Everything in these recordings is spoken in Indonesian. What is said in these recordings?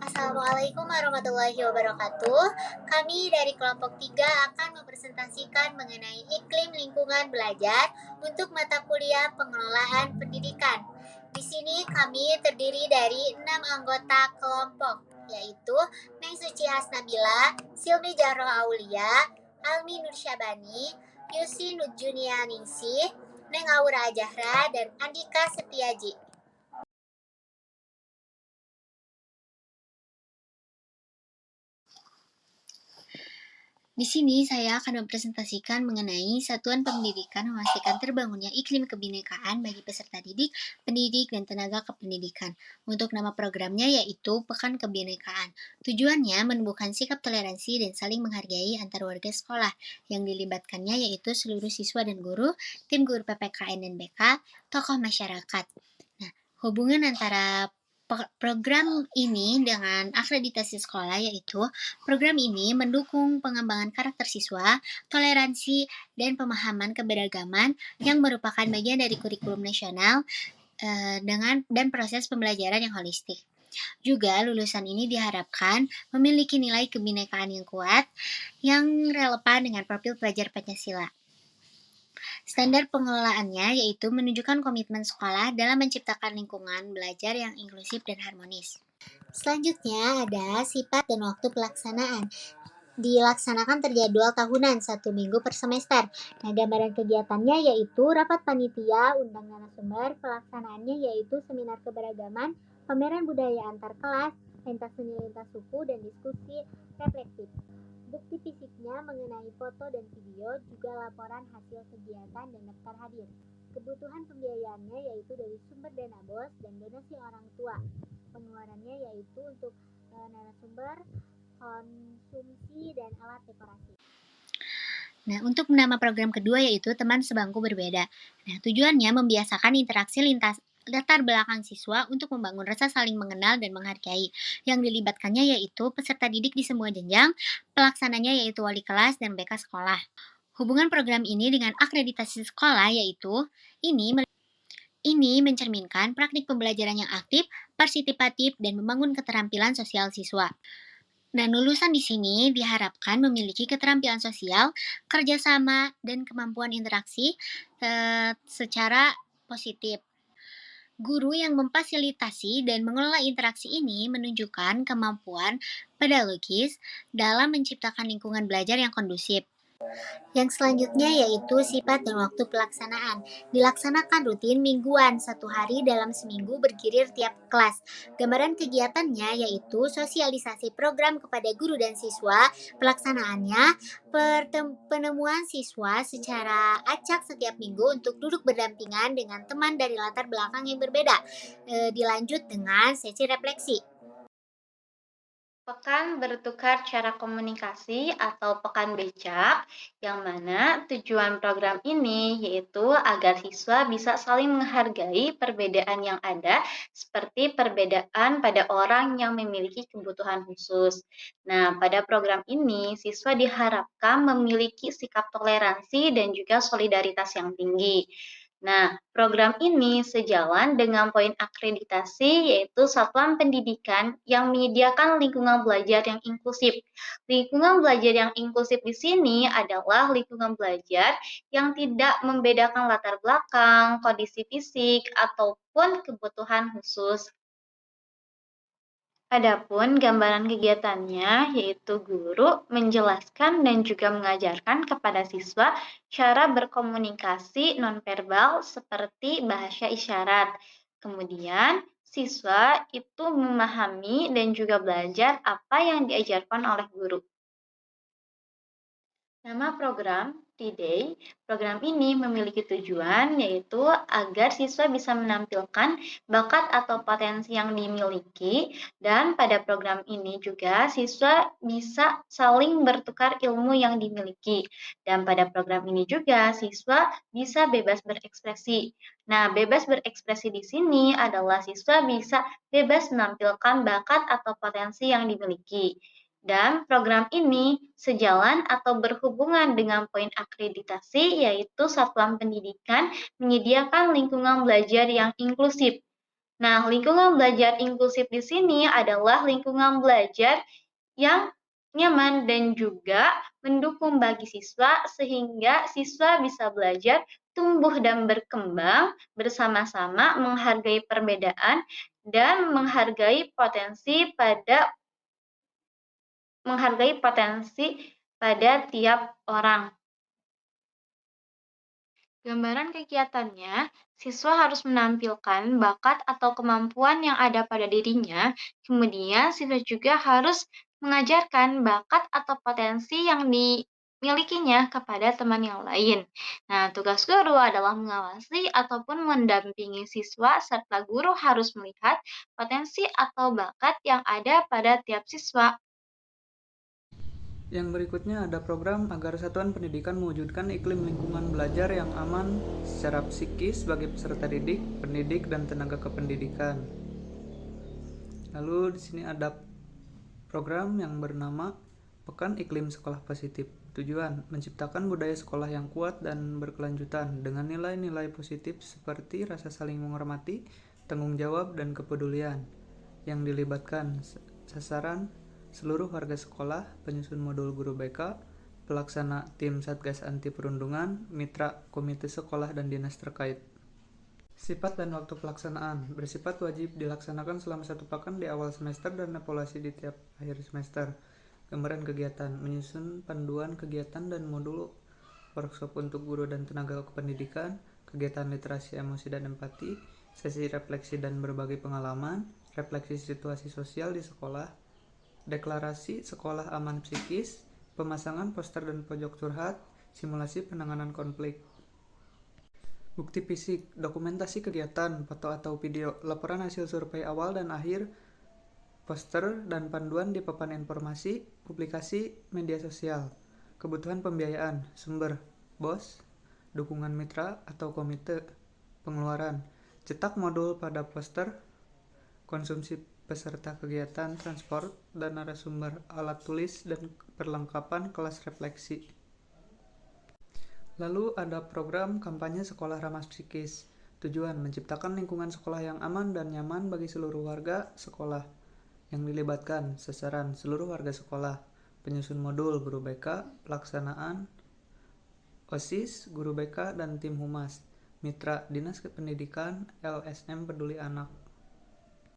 Assalamualaikum warahmatullahi wabarakatuh. Kami dari kelompok 3 akan mempresentasikan mengenai iklim lingkungan belajar untuk mata kuliah pengelolaan pendidikan. Di sini kami terdiri dari 6 anggota kelompok, yaitu Neng Suci Hasnabila, Silmi Jarroh Aulia, Almi Nursyabani, Yusi Nujjunia Ningsih, Neng Aura Ajahra, dan Andika Setiaji. Di sini saya akan mempresentasikan mengenai satuan pendidikan memastikan terbangunnya iklim kebinekaan bagi peserta didik, pendidik, dan tenaga kependidikan. Untuk nama programnya yaitu Pekan Kebinekaan. Tujuannya menumbuhkan sikap toleransi dan saling menghargai antar warga sekolah. Yang dilibatkannya yaitu seluruh siswa dan guru, tim guru PPKN dan BK, tokoh masyarakat. Nah, hubungan antara program ini dengan akreditasi sekolah yaitu program ini mendukung pengembangan karakter siswa, toleransi, dan pemahaman keberagaman yang merupakan bagian dari kurikulum nasional dan proses pembelajaran yang holistik. Juga lulusan ini diharapkan memiliki nilai kebinekaan yang kuat yang relevan dengan profil pelajar Pancasila. Standar pengelolaannya yaitu menunjukkan komitmen sekolah dalam menciptakan lingkungan belajar yang inklusif dan harmonis. Selanjutnya ada sifat dan waktu pelaksanaan. Dilaksanakan terjadwal tahunan 1 minggu per semester. Nah, gambaran kegiatannya yaitu rapat panitia, undang narasumber, pelaksanaannya yaitu seminar keberagaman, pameran budaya antar kelas, pentas seni lintas suku, dan diskusi reflektif. Bukti fisiknya mengenai foto dan video, juga laporan hasil kegiatan dan daftar hadir. Kebutuhan pembiayaannya yaitu dari sumber dana BOS dan donasi orang tua. Pengeluarannya yaitu untuk narasumber, konsumsi, dan alat dekorasi. Nah, untuk nama program kedua yaitu Teman Sebangku Berbeda. Nah, tujuannya membiasakan interaksi lintas latar belakang siswa untuk membangun rasa saling mengenal dan menghargai. Yang dilibatkannya yaitu peserta didik di semua jenjang, pelaksananya yaitu wali kelas dan BK sekolah. Hubungan program ini dengan akreditasi sekolah yaitu ini mencerminkan praktik pembelajaran yang aktif, partisipatif, dan membangun keterampilan sosial siswa. Dan lulusan di sini diharapkan memiliki keterampilan sosial, kerjasama, dan kemampuan interaksi secara positif. Guru yang memfasilitasi dan mengelola interaksi ini menunjukkan kemampuan pedagogis dalam menciptakan lingkungan belajar yang kondusif. Yang selanjutnya yaitu sifat dan waktu pelaksanaan. Dilaksanakan rutin mingguan, 1 hari dalam seminggu bergilir tiap kelas. Gambaran kegiatannya yaitu sosialisasi program kepada guru dan siswa, pelaksanaannya penemuan siswa secara acak setiap minggu untuk duduk berdampingan dengan teman dari latar belakang yang berbeda. Dilanjut dengan sesi refleksi. Pekan bertukar cara komunikasi atau pekan becak, yang mana tujuan program ini yaitu agar siswa bisa saling menghargai perbedaan yang ada, seperti perbedaan pada orang yang memiliki kebutuhan khusus. Nah, pada program ini, siswa diharapkan memiliki sikap toleransi dan juga solidaritas yang tinggi. Nah, program ini sejalan dengan poin akreditasi yaitu satuan pendidikan yang menyediakan lingkungan belajar yang inklusif. Lingkungan belajar yang inklusif di sini adalah lingkungan belajar yang tidak membedakan latar belakang, kondisi fisik, ataupun kebutuhan khusus. Adapun gambaran kegiatannya yaitu guru menjelaskan dan juga mengajarkan kepada siswa cara berkomunikasi nonverbal seperti bahasa isyarat. Kemudian siswa itu memahami dan juga belajar apa yang diajarkan oleh guru. Nama program T-Day, program ini memiliki tujuan yaitu agar siswa bisa menampilkan bakat atau potensi yang dimiliki dan pada program ini juga siswa bisa saling bertukar ilmu yang dimiliki dan pada program ini juga siswa bisa bebas berekspresi. Nah, bebas berekspresi di sini adalah siswa bisa bebas menampilkan bakat atau potensi yang dimiliki. Dan program ini sejalan atau berhubungan dengan poin akreditasi yaitu satuan pendidikan menyediakan lingkungan belajar yang inklusif. Nah, lingkungan belajar inklusif di sini adalah lingkungan belajar yang nyaman dan juga mendukung bagi siswa sehingga siswa bisa belajar tumbuh dan berkembang bersama-sama menghargai perbedaan dan menghargai potensi pada tiap orang. Gambaran kegiatannya, siswa harus menampilkan bakat atau kemampuan yang ada pada dirinya. Kemudian, siswa juga harus mengajarkan bakat atau potensi yang dimilikinya kepada teman yang lain. Nah, tugas guru adalah mengawasi ataupun mendampingi siswa, serta guru harus melihat potensi atau bakat yang ada pada tiap siswa. Yang berikutnya ada program agar satuan pendidikan mewujudkan iklim lingkungan belajar yang aman secara psikis bagi peserta didik, pendidik, dan tenaga kependidikan. Lalu di sini ada program yang bernama Pekan Iklim Sekolah Positif. Tujuan menciptakan budaya sekolah yang kuat dan berkelanjutan dengan nilai-nilai positif seperti rasa saling menghormati, tanggung jawab, dan kepedulian yang dilibatkan sasaran seluruh warga sekolah, penyusun modul guru BK, pelaksana tim Satgas Anti Perundungan, mitra komite sekolah dan dinas terkait. Sifat dan waktu pelaksanaan bersifat wajib dilaksanakan selama 1 pekan di awal semester dan evaluasi di tiap akhir semester. Gambaran kegiatan menyusun panduan kegiatan dan modul workshop untuk guru dan tenaga kependidikan, kegiatan literasi emosi dan empati, sesi refleksi dan berbagi pengalaman, refleksi situasi sosial di sekolah, deklarasi sekolah aman psikis, pemasangan poster dan pojok curhat, simulasi penanganan konflik. Bukti fisik, dokumentasi kegiatan, foto atau video, laporan hasil survei awal dan akhir, poster dan panduan di papan informasi, publikasi media sosial. Kebutuhan pembiayaan, sumber, BOS, dukungan mitra atau komite, pengeluaran, cetak modul pada poster, konsumsi peserta kegiatan, transport, dan narasumber, alat tulis, dan perlengkapan kelas refleksi. Lalu ada program kampanye sekolah ramah psikis. Tujuan menciptakan lingkungan sekolah yang aman dan nyaman bagi seluruh warga sekolah yang dilibatkan sasaran seluruh warga sekolah, penyusun modul guru BK, pelaksanaan OSIS, guru BK, dan tim humas, mitra dinas pendidikan, LSM peduli anak.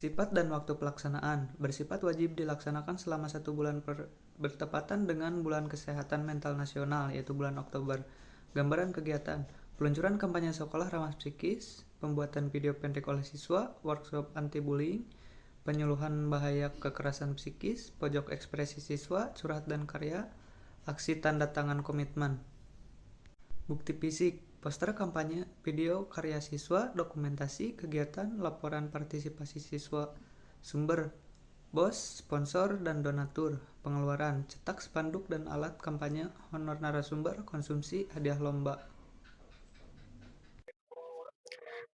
Sifat dan waktu pelaksanaan bersifat wajib dilaksanakan selama 1 bulan bertepatan dengan bulan kesehatan mental nasional, yaitu bulan Oktober. Gambaran kegiatan peluncuran kampanye sekolah ramah psikis, pembuatan video pendek oleh siswa, workshop anti-bullying, penyuluhan bahaya kekerasan psikis, pojok ekspresi siswa, curhat dan karya, aksi tanda tangan komitmen. Bukti fisik, poster kampanye, video karya siswa, dokumentasi kegiatan, laporan partisipasi siswa. Sumber, BOS, sponsor, dan donatur. Pengeluaran, cetak spanduk dan alat kampanye, honor narasumber, konsumsi, hadiah lomba.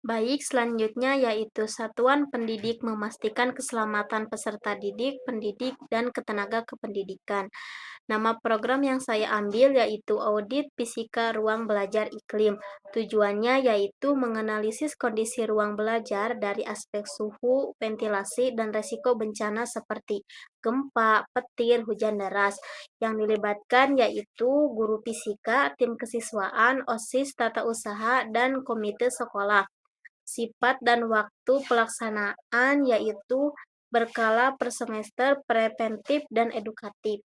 Baik, selanjutnya yaitu satuan pendidik memastikan keselamatan peserta didik, pendidik, dan ketenaga kependidikan. Nama program yang saya ambil yaitu Audit Fisika Ruang Belajar Iklim. Tujuannya yaitu menganalisis kondisi ruang belajar dari aspek suhu, ventilasi, dan resiko bencana seperti gempa, petir, hujan deras. Yang dilibatkan yaitu guru fisika, tim kesiswaan, OSIS, tata usaha, dan komite sekolah. Sifat dan waktu pelaksanaan yaitu berkala per semester, preventif, dan edukatif.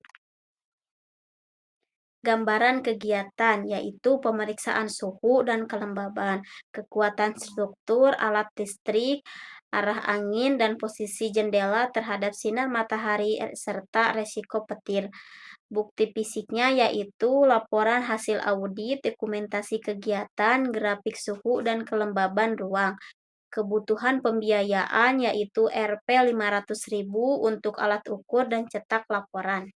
Gambaran kegiatan yaitu pemeriksaan suhu dan kelembaban, kekuatan struktur alat listrik, arah angin dan posisi jendela terhadap sinar matahari serta resiko petir. Bukti fisiknya yaitu laporan hasil audit, dokumentasi kegiatan, grafik suhu dan kelembaban ruang. Kebutuhan pembiayaan yaitu Rp 500.000 untuk alat ukur dan cetak laporan.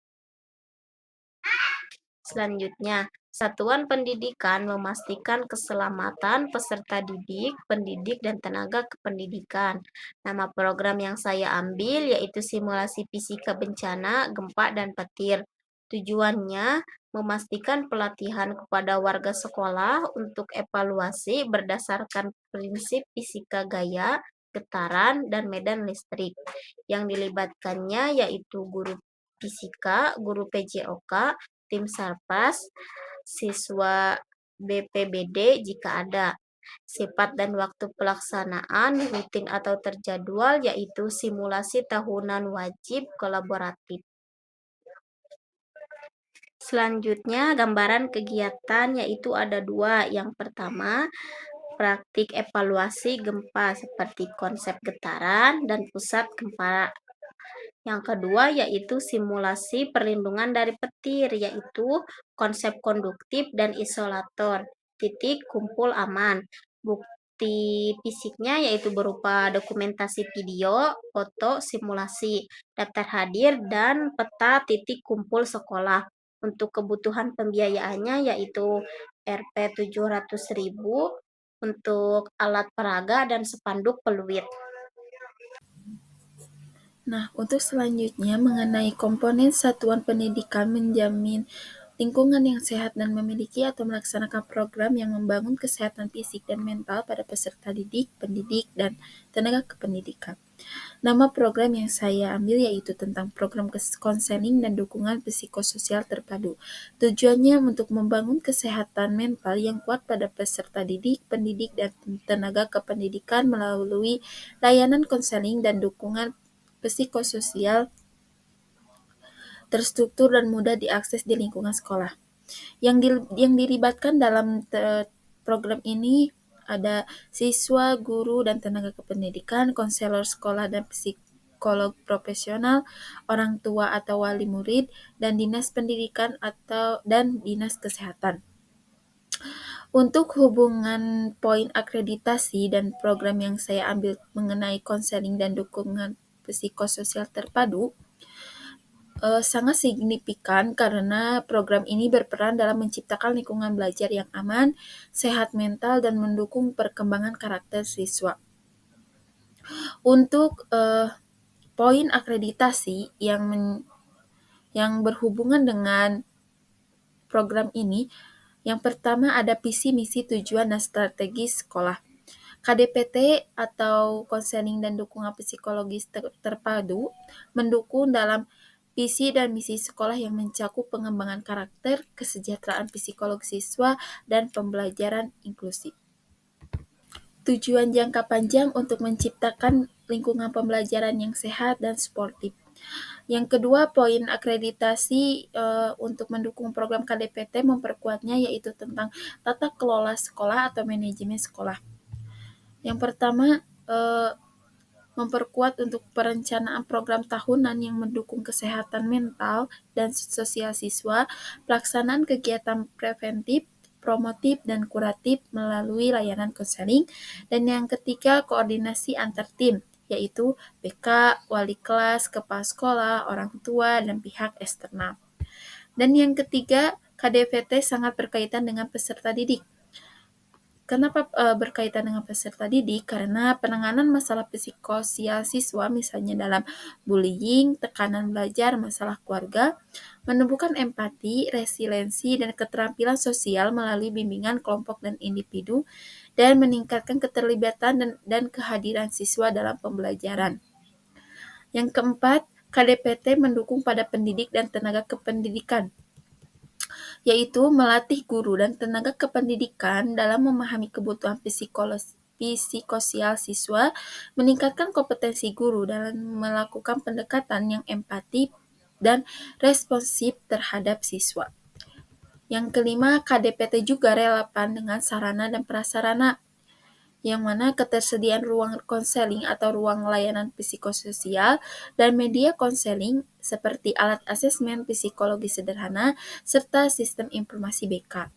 Selanjutnya, satuan pendidikan memastikan keselamatan peserta didik, pendidik, dan tenaga kependidikan. Nama program yang saya ambil yaitu simulasi fisika bencana, gempa, dan petir. Tujuannya memastikan pelatihan kepada warga sekolah untuk evaluasi berdasarkan prinsip fisika gaya, getaran, dan medan listrik. Yang dilibatkannya yaitu guru fisika, guru PJOK, tim Sarpas, siswa BPBD jika ada. Sifat dan waktu pelaksanaan rutin atau terjadwal yaitu simulasi tahunan wajib kolaboratif. Selanjutnya, gambaran kegiatan yaitu ada dua. Yang pertama, praktik evaluasi gempa seperti konsep getaran dan pusat gempa. Yang kedua yaitu simulasi perlindungan dari petir, yaitu konsep konduktif dan isolator, titik kumpul aman. Bukti fisiknya yaitu berupa dokumentasi video, foto, simulasi, daftar hadir, dan peta titik kumpul sekolah. Untuk kebutuhan pembiayaannya yaitu Rp 700.000 untuk alat peraga dan spanduk peluit. Nah, untuk selanjutnya mengenai komponen satuan pendidikan menjamin lingkungan yang sehat dan memiliki atau melaksanakan program yang membangun kesehatan fisik dan mental pada peserta didik, pendidik, dan tenaga kependidikan. Nama program yang saya ambil yaitu tentang program konseling dan dukungan psikososial terpadu. Tujuannya untuk membangun kesehatan mental yang kuat pada peserta didik, pendidik, dan tenaga kependidikan melalui layanan konseling dan dukungan psikososial terstruktur dan mudah diakses di lingkungan sekolah. Yang dilibatkan dalam program ini ada siswa, guru, dan tenaga kependidikan, konselor sekolah dan psikolog profesional, orang tua atau wali murid, dan dinas pendidikan dan dinas kesehatan. Untuk hubungan poin akreditasi dan program yang saya ambil mengenai konseling dan dukungan psikososial terpadu, sangat signifikan karena program ini berperan dalam menciptakan lingkungan belajar yang aman, sehat mental, dan mendukung perkembangan karakter siswa. Untuk poin akreditasi yang berhubungan dengan program ini, yang pertama ada visi, misi, tujuan, dan strategi sekolah. KDPT atau konseling dan dukungan psikologis terpadu mendukung dalam visi dan misi sekolah yang mencakup pengembangan karakter, kesejahteraan psikolog siswa, dan pembelajaran inklusif. Tujuan jangka panjang untuk menciptakan lingkungan pembelajaran yang sehat dan sportif. Yang kedua, poin akreditasi untuk mendukung program KDPT memperkuatnya yaitu tentang tata kelola sekolah atau manajemen sekolah. Yang pertama, memperkuat untuk perencanaan program tahunan yang mendukung kesehatan mental dan sosial siswa, pelaksanaan kegiatan preventif, promotif, dan kuratif melalui layanan konseling. Dan yang ketiga, koordinasi antar tim, yaitu BK, wali kelas, kepala sekolah, orang tua, dan pihak eksternal. Dan yang ketiga, KDPT sangat berkaitan dengan peserta didik. Kenapa berkaitan dengan peserta didik? Karena penanganan masalah psikososial siswa, misalnya dalam bullying, tekanan belajar, masalah keluarga, menumbuhkan empati, resiliensi, dan keterampilan sosial melalui bimbingan kelompok dan individu, dan meningkatkan keterlibatan dan kehadiran siswa dalam pembelajaran. Yang keempat, KDPT mendukung pada pendidik dan tenaga kependidikan, yaitu melatih guru dan tenaga kependidikan dalam memahami kebutuhan psikososial siswa, meningkatkan kompetensi guru dalam melakukan pendekatan yang empati dan responsif terhadap siswa. Yang kelima, KDPT juga relevan dengan sarana dan prasarana, yang mana ketersediaan ruang konseling atau ruang layanan psikososial dan media konseling seperti alat asesmen psikologi sederhana serta sistem informasi BK.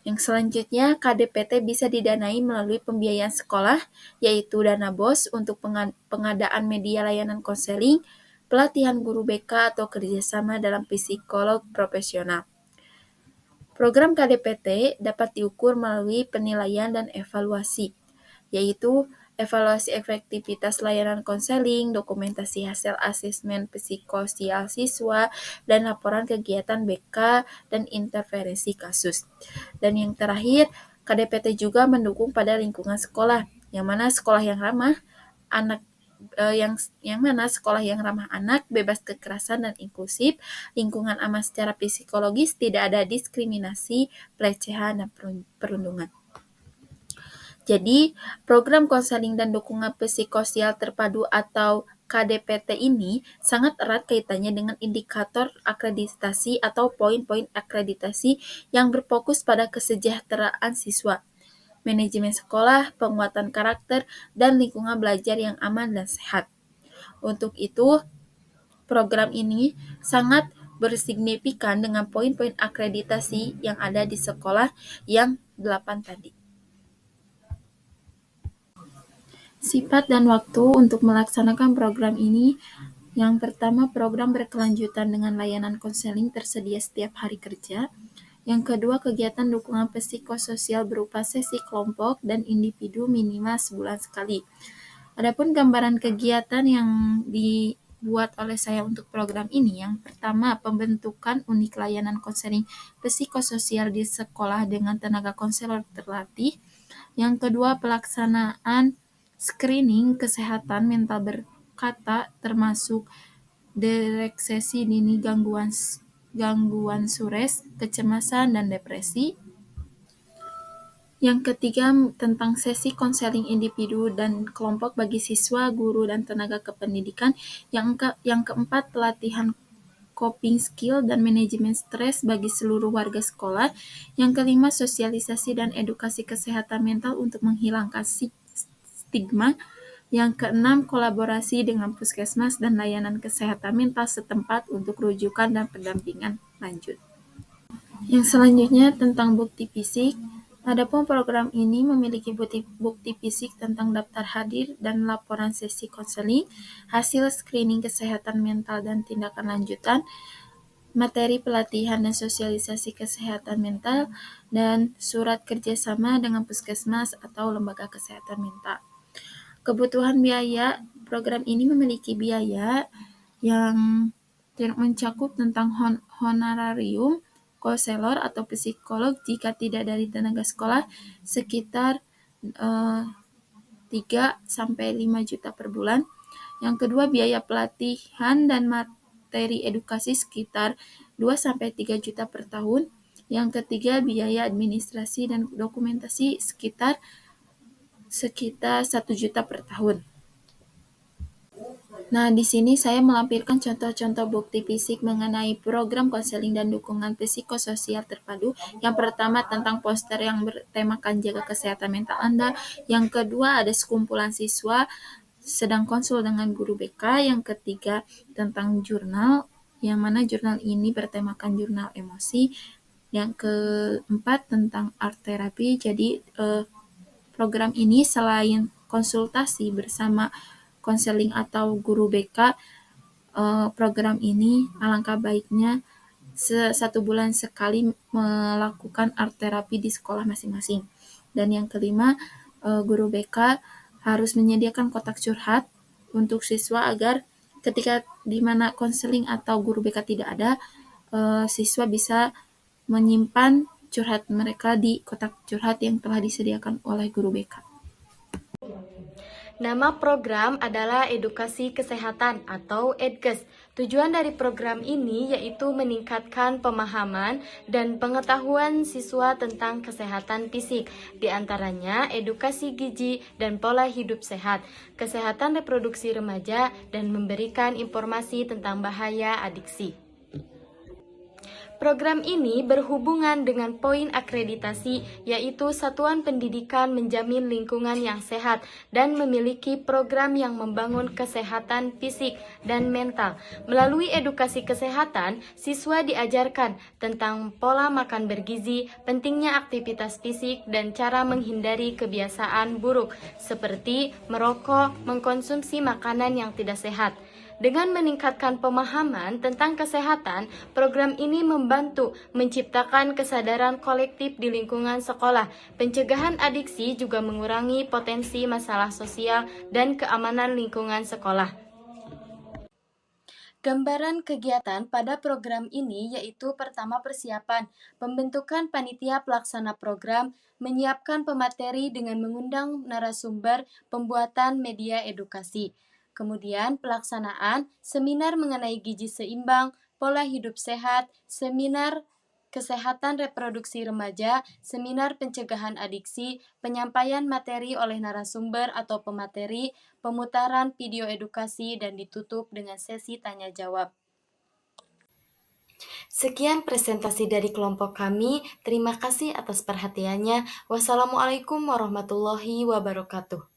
Yang selanjutnya, KDPT bisa didanai melalui pembiayaan sekolah, yaitu dana BOS untuk pengadaan media layanan konseling, pelatihan guru BK atau kerjasama dalam psikolog profesional. Program KDPT dapat diukur melalui penilaian dan evaluasi, yaitu evaluasi efektivitas layanan konseling, dokumentasi hasil asesmen psikososial siswa, dan laporan kegiatan BK dan interferensi kasus. Dan yang terakhir, KDPT juga mendukung pada lingkungan sekolah, yang mana sekolah yang ramah anak yang mana sekolah yang ramah anak, bebas kekerasan dan inklusif, lingkungan aman secara psikologis, tidak ada diskriminasi, pelecehan, dan perundungan. Jadi, program konseling dan dukungan psikososial terpadu atau KDPT ini sangat erat kaitannya dengan indikator akreditasi atau poin-poin akreditasi yang berfokus pada kesejahteraan siswa, manajemen sekolah, penguatan karakter, dan lingkungan belajar yang aman dan sehat. Untuk itu, program ini sangat bersignifikan dengan poin-poin akreditasi yang ada di sekolah yang 8 tadi. Sifat dan waktu untuk melaksanakan program ini, yang pertama, program berkelanjutan dengan layanan konseling tersedia setiap hari kerja. Yang kedua, kegiatan dukungan psikososial berupa sesi kelompok dan individu minimal sebulan sekali. Adapun gambaran kegiatan yang dibuat oleh saya untuk program ini, yang pertama, pembentukan unit layanan konseling psikososial di sekolah dengan tenaga konselor terlatih. Yang kedua, pelaksanaan screening kesehatan mental berkata termasuk deteksi dini gangguan stres, kecemasan, dan depresi. Yang ketiga, tentang sesi konseling individu dan kelompok bagi siswa, guru, dan tenaga kependidikan. Yang keempat, pelatihan coping skill dan manajemen stres bagi seluruh warga sekolah. Yang kelima, sosialisasi dan edukasi kesehatan mental untuk menghilangkan stigma. Yang keenam, kolaborasi dengan puskesmas dan layanan kesehatan mental setempat untuk rujukan dan pendampingan lanjut. Yang selanjutnya tentang bukti fisik. Adapun program ini memiliki bukti fisik tentang daftar hadir dan laporan sesi konseling, hasil screening kesehatan mental dan tindakan lanjutan, materi pelatihan dan sosialisasi kesehatan mental, dan surat kerjasama dengan puskesmas atau lembaga kesehatan mental. Kebutuhan biaya, program ini memiliki biaya yang mencakup tentang honorarium, konselor atau psikolog jika tidak dari tenaga sekolah sekitar 3-5 juta per bulan. Yang kedua, biaya pelatihan dan materi edukasi sekitar 2-3 juta per tahun. Yang ketiga, biaya administrasi dan dokumentasi sekitar 1 juta per tahun. Nah, di sini saya melampirkan contoh-contoh bukti fisik mengenai program konseling dan dukungan psikososial terpadu. Yang pertama, tentang poster yang bertemakan jaga kesehatan mental Anda. Yang kedua, ada sekumpulan siswa sedang konsul dengan guru BK. Yang ketiga, tentang jurnal, yang mana jurnal ini bertemakan jurnal emosi. Yang keempat, tentang art therapy. Jadi, program ini selain konsultasi bersama konseling atau guru BK, program ini alangkah baiknya 1 bulan sekali melakukan art therapy di sekolah masing-masing. Dan yang kelima, guru BK harus menyediakan kotak curhat untuk siswa agar ketika di mana konseling atau guru BK tidak ada, siswa bisa menyimpan curhat mereka di kotak curhat yang telah disediakan oleh guru BK. Nama program adalah Edukasi Kesehatan atau Edkes. Tujuan dari program ini yaitu meningkatkan pemahaman dan pengetahuan siswa tentang kesehatan fisik, di antaranya edukasi gizi dan pola hidup sehat, kesehatan reproduksi remaja, dan memberikan informasi tentang bahaya adiksi. Program ini berhubungan dengan poin akreditasi, yaitu satuan pendidikan menjamin lingkungan yang sehat dan memiliki program yang membangun kesehatan fisik dan mental. Melalui edukasi kesehatan, siswa diajarkan tentang pola makan bergizi, pentingnya aktivitas fisik, dan cara menghindari kebiasaan buruk, seperti merokok, mengkonsumsi makanan yang tidak sehat. Dengan meningkatkan pemahaman tentang kesehatan, program ini membantu menciptakan kesadaran kolektif di lingkungan sekolah. Pencegahan adiksi juga mengurangi potensi masalah sosial dan keamanan lingkungan sekolah. Gambaran kegiatan pada program ini yaitu pertama persiapan, pembentukan panitia pelaksana program, menyiapkan pemateri dengan mengundang narasumber, pembuatan media edukasi. Kemudian pelaksanaan, seminar mengenai gizi seimbang, pola hidup sehat, seminar kesehatan reproduksi remaja, seminar pencegahan adiksi, penyampaian materi oleh narasumber atau pemateri, pemutaran video edukasi, dan ditutup dengan sesi tanya jawab. Sekian presentasi dari kelompok kami. Terima kasih atas perhatiannya. Wassalamualaikum warahmatullahi wabarakatuh.